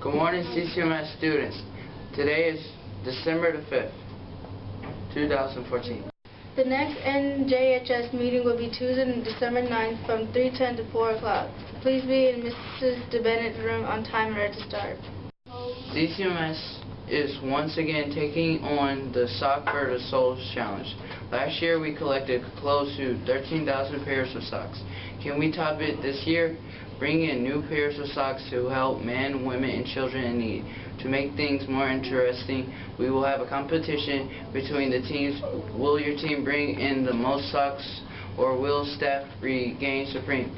Good morning, CCMS students. Today is December the 5th, 2014. The next NJHS meeting will be Tuesday, December 9th from 3:10 to 4 o'clock. Please be in Mrs. DeBennett's room on time and ready to start. CCMS is once again taking on the Sock for the Soul Challenge. Last year we collected close to 13,000 pairs of socks. Can we top it this year? Bring in new pairs of socks to help men, women, and children in need. To make things more interesting, we will have a competition between the teams. Will your team bring in the most socks, or will staff regain supreme?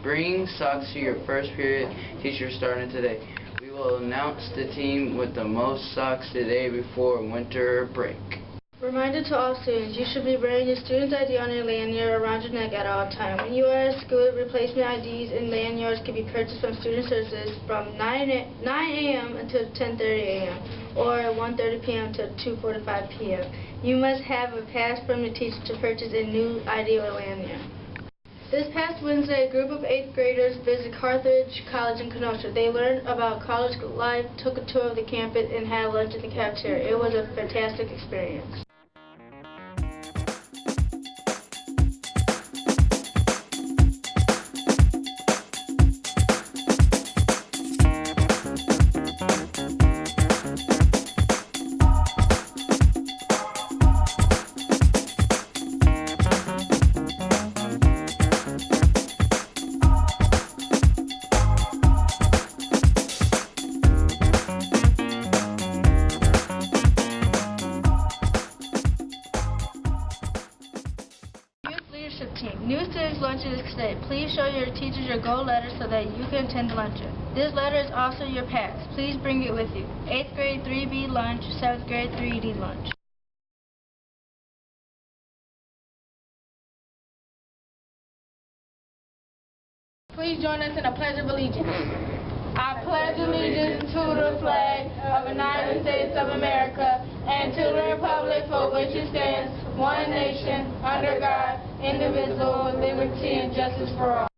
Bring socks to your first period teacher starting today. We will announce the team with the most socks today before winter break. Reminder to all students, you should be wearing your student's ID on your lanyard around your neck at all times. When you are at school, replacement IDs and lanyards can be purchased from Student Services from 9 a.m. until 10:30 a.m. or 1:30 p.m. to 2:45 p.m. You must have a pass from your teacher to purchase a new ID or lanyard. This past Wednesday, a group of 8th graders visited Carthage College in Kenosha. They learned about college life, took a tour of the campus, and had lunch in the cafeteria. It was a fantastic experience. Team. New students luncheon is today. Please show your teachers your goal letter so that you can attend the luncheon. This letter is also your pass. Please bring it with you. 8th grade 3B lunch, 7th grade 3D lunch. Please join us in a pledge of allegiance. I pledge allegiance to the flag of the United States of America and to the republic for which it stands, one nation, under God, indivisible, with liberty and justice for all.